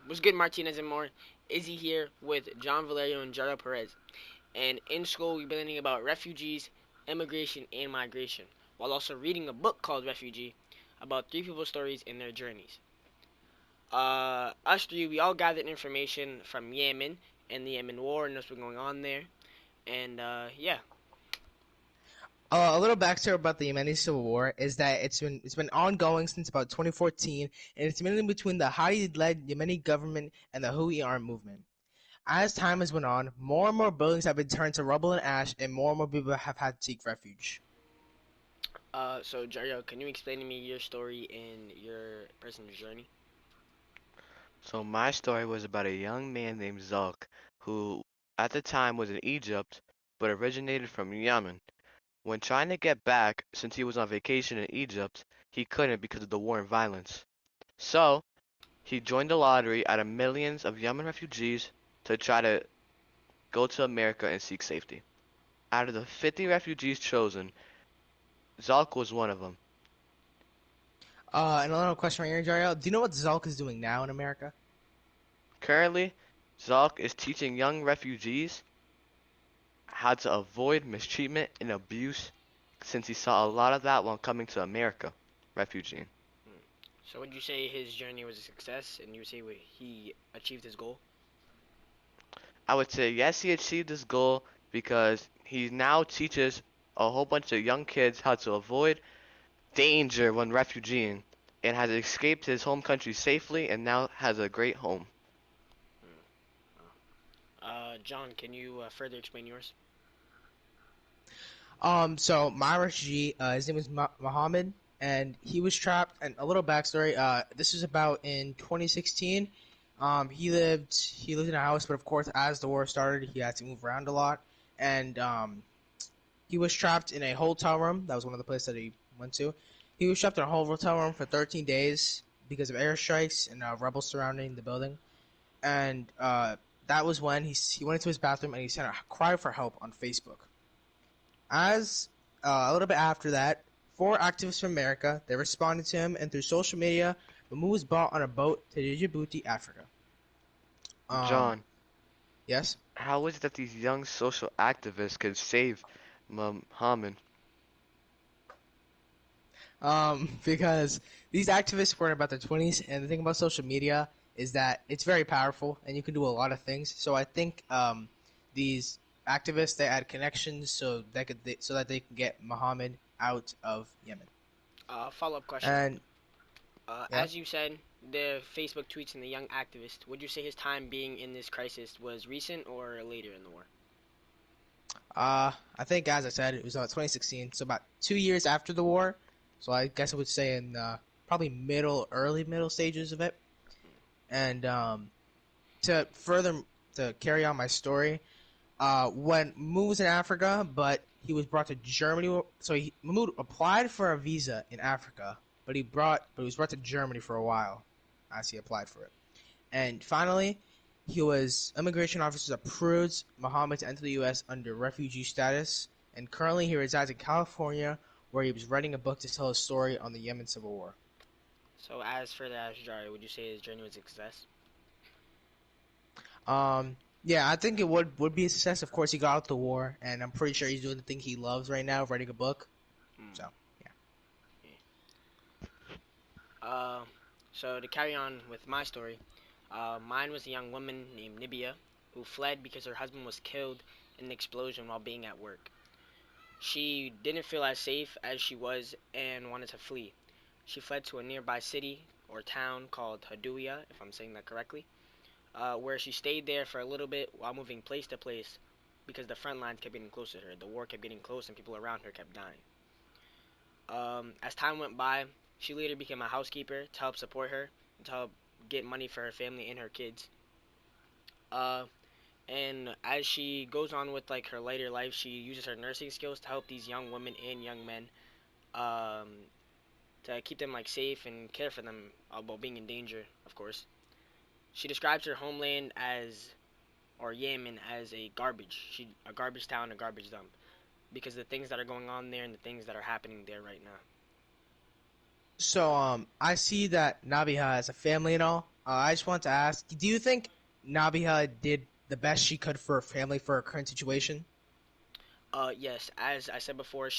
what's good, Martinez and more? Izzy here with John Valerio and Jara Perez. And in school, we've been learning about refugees, immigration, and migration, while also reading a book called Refugee about three people's stories and their journeys. Us three, we all gathered information from Yemen and the Yemen war and what's been going on there. And yeah. A little backstory about the Yemeni civil war is that it's been ongoing since about 2014, and it's mainly between the Hadi-led Yemeni government and the Houthi armed movement. As time has went on, more and more buildings have been turned to rubble and ash, and more people have had to seek refuge. So Jara, can you explain to me your story and your personal journey? So my story was about a young man named Zulk, who at the time was in Egypt, but originated from Yemen. When trying to get back, since he was on vacation in Egypt, he couldn't because of the war and violence. So, he joined the lottery out of millions of Yemen refugees to try to go to America and seek safety. Out of the 50 refugees chosen, Zulk was one of them. And another question right here, Jariel. Do you know what Zulk is doing now in America? Currently, Zulk is teaching young refugees how to avoid mistreatment and abuse since he saw a lot of that while coming to America, refugeeing. So would you say his journey was a success, and you say he achieved his goal? I would say yes, he achieved his goal because he now teaches a whole bunch of young kids how to avoid danger when refugeeing and has escaped his home country safely and now has a great home. John, can you further explain yours? So my refugee, his name was Muhammad, and he was trapped. And a little backstory. This was about in 2016. He lived in a house, but of course, as the war started, he had to move around a lot, and he was trapped in a hotel room. That was one of the places that he went to. He was trapped in a whole hotel room for 13 days because of airstrikes and rebels surrounding the building. And that was when he went into his bathroom and he sent a cry for help on Facebook. As a little bit after that, four activists from America they responded to him, and through social media, Mamu was brought on a boat to Djibouti, Africa. Um, John, yes. how is it that these young social activists could save Muhammad? Because these activists were in about their 20s, and the thing about social media is that it's very powerful, and you can do a lot of things. So I think these activists they had connections so that they can get Muhammad out of Yemen. Follow-up question. And yeah. As you said, the Facebook tweets and the young activist, would you say his time being in this crisis was recent or later in the war? I think, as I said, it was 2016, so about 2 years after the war. So I guess I would say in probably early middle stages of it. And to further to carry on my story, when Mahmoud was in Africa, but he was brought to Germany. So Mahmoud applied for a visa in Africa, but he was brought to Germany for a while, as he applied for it. And finally, immigration officers approved Muhammad to enter the U.S. under refugee status, and currently he resides in California, where he was writing a book to tell his story on the Yemen Civil War. So as for the Ashjari, would you say his journey was a success? Yeah, I think it would be a success. Of course, he got out the war, and I'm pretty sure he's doing the thing he loves right now, writing a book. Hmm. So, yeah. Uh, so to carry on with my story, mine was a young woman named Nibia who fled because her husband was killed in an explosion while being at work. She didn't feel as safe as she was and wanted to flee. She fled to a nearby city or town called Haduya, if I'm saying that correctly, where she stayed there for a little bit while moving place to place because the front lines kept getting close to her. The war kept getting close and people around her kept dying. As time went by, she later became a housekeeper to help support her and to help get money for her family and her kids. Uh, and as she goes on with like her later life, she uses her nursing skills to help these young women and young men um, to keep them like safe and care for them while being in danger, of course. She describes her homeland as, or Yemen, as a garbage town, a garbage dump, because the things that are going on there and the things that are happening there right now. So, I see that Nabiha has a family and all. I just want to ask, do you think Nabiha did the best she could for her family for her current situation? Yes, as I said before,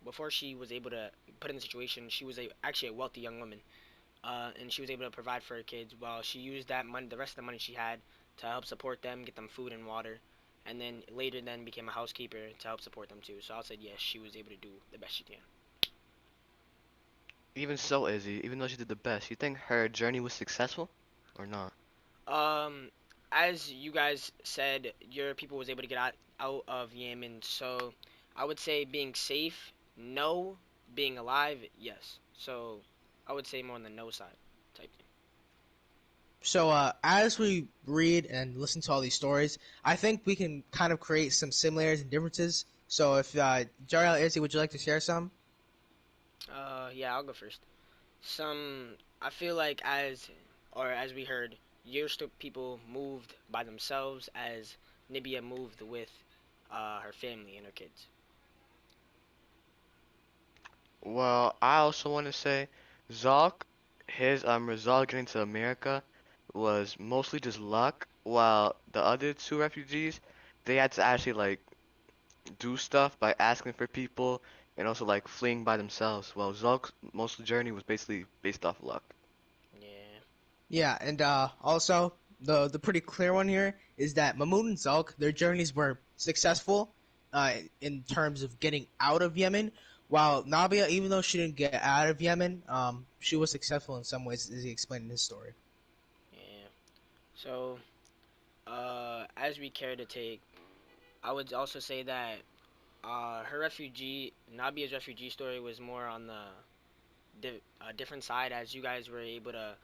before she was able to put in the situation, she was actually a wealthy young woman, and she was able to provide for her kids. While she used that money, the rest of the money she had, to help support them, get them food and water, and then later then became a housekeeper to help support them too. So I said yes, she was able to do the best she can. Even so, Izzy, even though she did the best, you think her journey was successful or not? Um, as you guys said, your people was able to get out of Yemen. So I would say being safe, no. Being alive, yes. So I would say more on the no side type thing. So, as we read and listen to all these stories, I think we can kind of create some similarities and differences. So, if Jariel Izzy, would you like to share some? Yeah, I'll go first. I feel like as we heard, years to people moved by themselves as Nibia moved with her family and her kids. Well, I also want to say Zalk, his result getting to America was mostly just luck, while the other two refugees, they had to actually like do stuff by asking for people and also like fleeing by themselves. Well, Zalk's most journey was basically based off luck. Yeah, Yeah, and also the pretty clear one here is that Mahmoud and Zalk, their journeys were successful in terms of getting out of Yemen, while Nabia, even though she didn't get out of Yemen, she was successful in some ways, as he explained in his story. yeah. So, as we care to take, I would also say that Nabia's refugee story was more on the different side, as you guys were able to.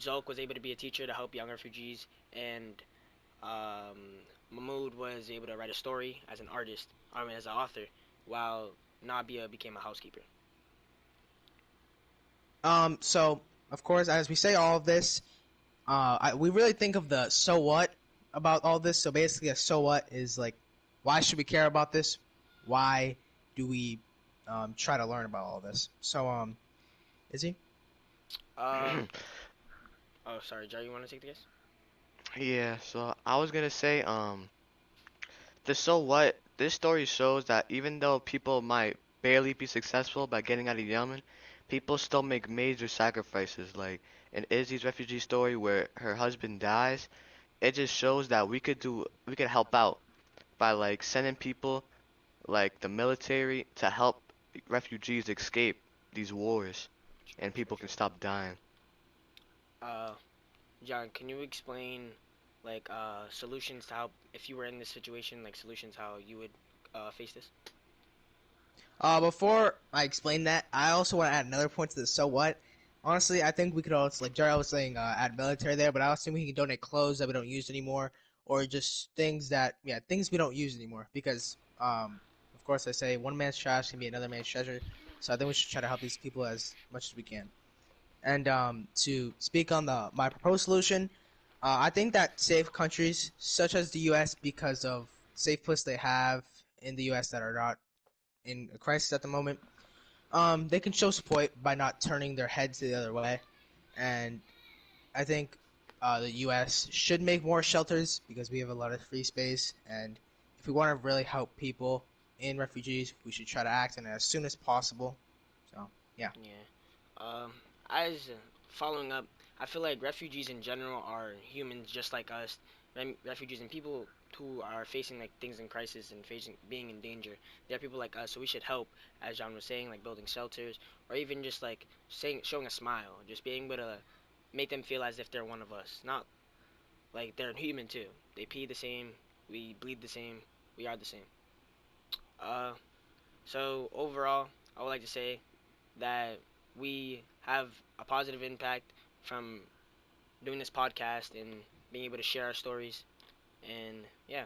Zolk was able to be a teacher to help young refugees, and um, Mahmoud was able to write a story as an artist, I mean, as an author, while Nabia became a housekeeper. So of course, as we say all of this, we really think of the so what about all this. So basically, a so what is like, why should we care about this? Why do we try to learn about all this? So, is he? Um, oh, sorry, Joe, you want to take the guess? Yeah, so I was gonna say, the so what, this story shows that even though people might barely be successful by getting out of Yemen, people still make major sacrifices. Like in Izzy's refugee story where her husband dies, it just shows that we could help out by like sending people like the military to help refugees escape these wars and Sure, people can sure. stop dying. Uh, John, can you explain like solutions to how if you were in this situation, like solutions how you would face this? Before I explain that, I also want to add another point to the so what. Honestly, I think we could also, like Jared was saying, add military there, but I also think we can donate clothes that we don't use anymore, or just things we don't use anymore. Because, of course, I say one man's trash can be another man's treasure. So I think we should try to help these people as much as we can. And to speak on the my proposed solution, I think that safe countries such as the U.S., because of safe places they have in the U.S. that are not in a crisis at the moment, they can show support by not turning their heads the other way. And I think the U.S. should make more shelters because we have a lot of free space. And if we want to really help people in refugees, we should try to act on it as soon as possible. So, yeah. Yeah. Um, as following up, I feel like refugees in general are humans just like us. Refugees and people who are facing like things in crisis and facing being in danger. They're people like us, so we should help, as John was saying, like building shelters or even just like showing a smile, just being able to make them feel as if they're one of us. Not like they're human too. They pee the same, we bleed the same, we are the same. Uh, so overall, I would like to say that we have a positive impact from doing this podcast and being able to share our stories. And yeah,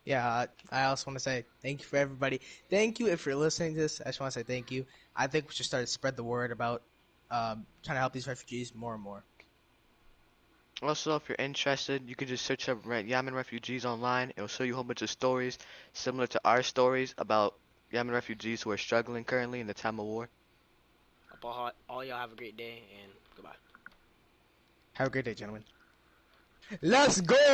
Yeah, I also want to say thank you for everybody. Thank you if you're listening to this. I just want to say thank you. I think we should start to spread the word about trying to help these refugees more and more. Also, if you're interested, you can just search up Yemen refugees online. It will show you a whole bunch of stories similar to our stories about Yemen refugees who are struggling currently in the time of war. hope all y'all have a great day, and goodbye. Have a great day, gentlemen. Let's go!